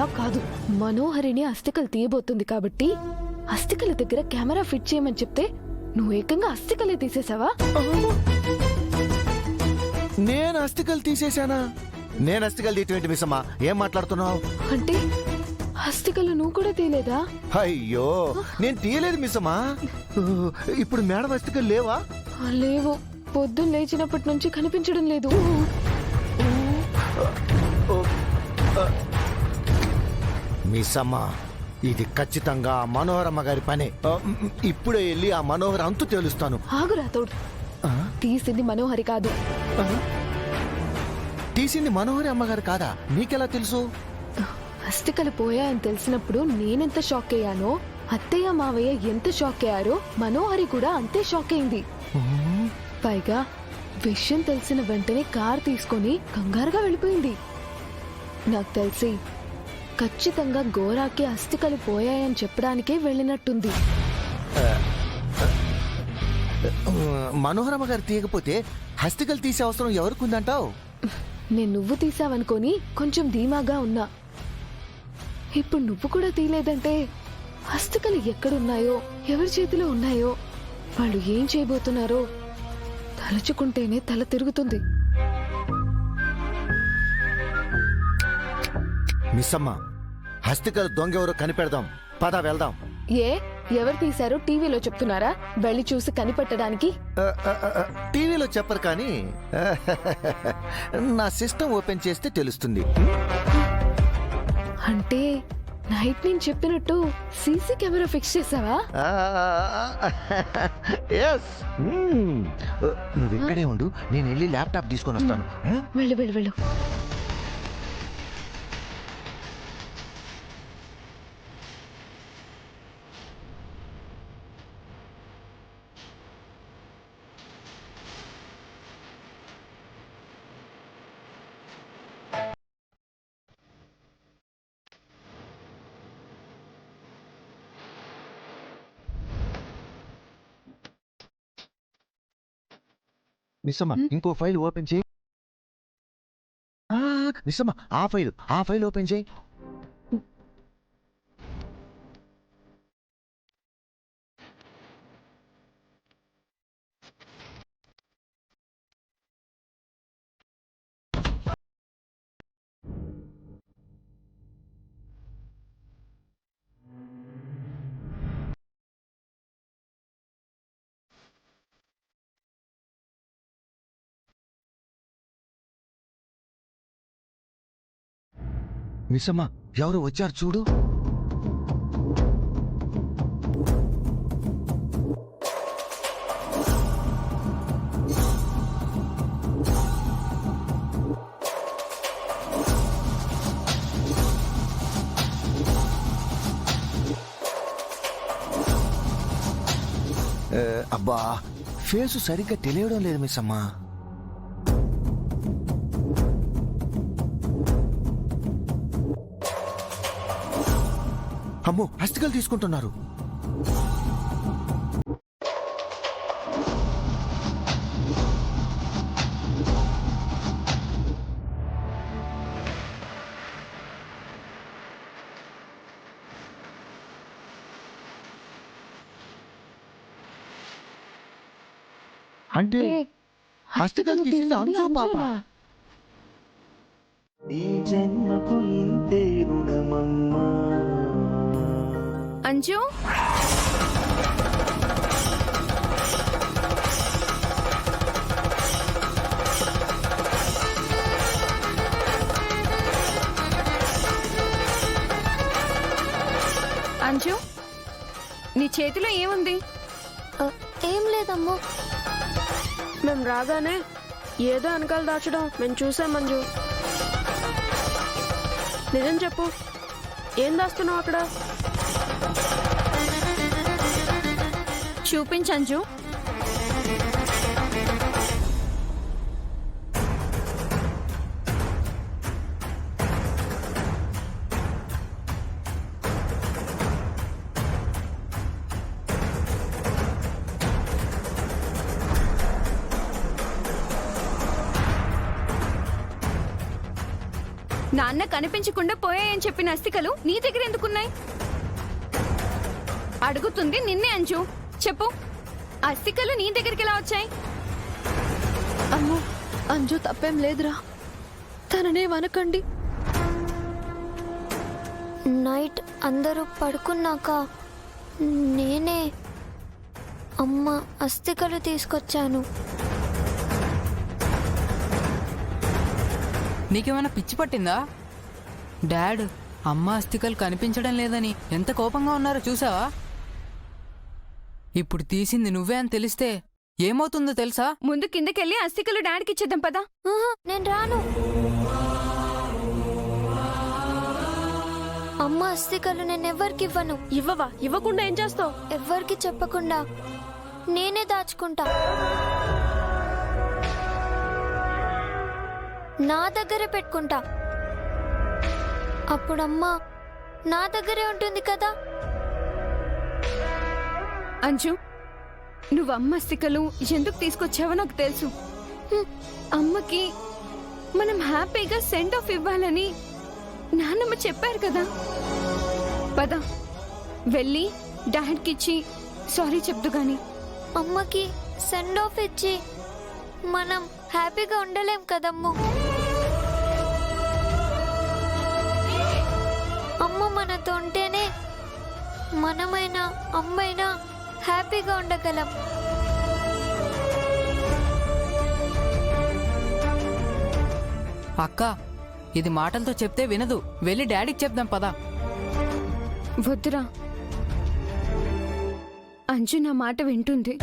అలా కాదు, మనోహరిని అస్థికలు తీయబోతుంది కాబట్టి అస్థికల దగ్గర కెమెరా ఫిట్ చేయమని చెప్తే నువ్వు ఏకంగా అస్థికలే తీసేసావా? నేను అస్థికలు తీసేశానా? నేను అస్థికలు తీయటం మిస్ అమ్మా, ఏం మాట్లాడుతున్నావు? అంటే అస్థికలు నువ్వు కూడా తీయలేదా? అయ్యో, నేను తీయలేదు మిస్ అమ్మా. ఇప్పుడు మేడం అస్థికలు లేవా? లేవు, పొద్దున్న లేచినప్పటి నుంచి కనిపించడం లేదు. మిస్ అమ్మా, ఇది ఖచ్చితంగా మనోహరమ్మ గారి పనే. ఇప్పుడే వెళ్ళి ఆ మనోహర్ అంతు తేలుస్తాను. ఆగు రాతోడు, తీసింది మనోహరి కాదు. తీసింది మనోహరి అమ్మగారు కాదా? నీకెలా తెలుసు? అస్థికలు పోయాయని తెలిసినప్పుడు నేనెంత షాక్ అయ్యానో, అత్తయ్య మావయ్య ఎంత షాక్ అయ్యారో మనోహరి కూడా అంతే షాక్ అయింది. పైగా విషయం తెలిసిన వెంటనే కార్ తీసుకొని కంగారుగా వెళ్ళిపోయింది. నాకు తెలిసి ఖచ్చితంగా గోరాకి అస్థికలు పోయాయని చెప్పడానికే వెళ్ళినట్టుంది. మనోహరమ్మ గారు తీయకపోతే అస్థికలు తీసే అవసరం ఎవరికుందంటావు? నేను నువ్వు తీసావనుకొని కొంచెం ధీమాగా ఉన్నా. ఇప్పుడు నువ్వు కూడా తీయలేదంటే అస్థికలు ఎక్కడున్నాయో, ఎవరి చేతిలో ఉన్నాయో, వాళ్ళు ఏం చేయబోతున్నారో తలుచుకుంటేనే తల తిరుగుతుంది. మిస్ అమ్మ, హస్తికలు దొంగ ఎవరో కనిపెడదాం. పద వెళ్దాం. ఏ, ఎవరు తీశారో టీవీలో చెప్తున్నారా? వెళ్ళి చూసి కనిపెట్టడానికి. టీవీలో చెప్పరు కానీ నా సిస్టమ్ ఓపెన్ చేస్తే తెలుస్తుంది. అంటే నైట్ నేను చెప్పినట్టు సీసీ కెమెరా ఫిక్స్ చేసావా? నువ్వు ఇక్కడే ఉండు, నేను వెళ్ళి ల్యాప్టాప్ తీసుకొని వస్తాను. వెళ్ళు వెళ్ళు వెళ్ళు. మిస్సమ్మ, ఇంకో ఫైల్ ఓపెన్ చేయి. మిస్సమ్మ, ఆ ఫైల్ ఓపెన్ చేయి. మిస్సమ్మ, ఎవరు వచ్చారు చూడు. అబ్బా, ఫేసు సరిగ్గా తెలియడం లేదు మిస్సమ్మ. అమ్మో, హస్తికలు తీసుకుంటున్నారు. అంటే హస్తికలు తీసింది అంజు పాప. ఈ జన్మకు ఇంతే రుణమమ్మా. అంజు, అంజు, నీ చేతిలో ఏముంది? ఏం లేదమ్మా. మేము రాగానే ఏదో వెనకాల దాచడం మేము చూసాం మంజు. నిజం చెప్పు, ఏం దాస్తున్నావు అక్కడ? చూపించంజు. నాన్న కనిపించకుండా పోయాయని చెప్పిన అస్థికలు నీ దగ్గర ఎందుకున్నాయి? అడుగుతుంది నిన్నే అంజు, చెప్పు. అస్థికలు నీ దగ్గరికి ఎలా వచ్చాయి? అమ్మో, అంజు తప్పేం లేదురా, తననే వనకండి. నైట్ అందరూ పడుకున్నాక నేనే అమ్మ అస్థికలు తీసుకొచ్చాను. నీకేమైనా పిచ్చి పట్టిందా? డాడ్ అమ్మ అస్థికలు కనిపించడం లేదని ఎంత కోపంగా ఉన్నారో చూసావా? ఇప్పుడు తీసింది నువ్వే అని తెలిస్తే ఏమవుతుందో తెలుసా? ముందు కిందకెళ్ళి అస్థికలు డాడీకి ఇచ్చేద్దాం పదా. నేను రాను. అమ్మ అస్థికలు నేను ఎవ్వరికి ఇవ్వను. ఇవ్వవా? ఇవ్వకుండా ఏం చేస్తావు? ఎవ్వరికి చెప్పకుండా నేనే దాచుకుంటా. నా దగ్గరే పెట్టుకుంటా. అప్పుడమ్మ నా దగ్గరే ఉంటుంది కదా. అంజు, నువ్వు అమ్మ అస్థికలు ఎందుకు తీసుకొచ్చావో నాకు తెలుసు. అమ్మకి మనం హ్యాపీగా సెండ్ ఆఫ్ ఇవ్వాలని నాన్నమ్మ చెప్పారు కదా. పద వెళ్ళి డాడ్కి ఇచ్చి సారీ చెప్దు గాని. అమ్మకి సెండ్ ఆఫ్ ఇచ్చి మనం హ్యాపీగా ఉండలేం కదమ్ము. అమ్మ మనతో ఉంటేనే మనమైనా అమ్మైనా హ్యాపీగా ఉండగలం. అక్క ఇది మాటలతో చెప్తే వినదు, వెళ్ళి డాడీకి చెప్దాం పదా. వద్దురా, అంజు నా మాట వింటుంది.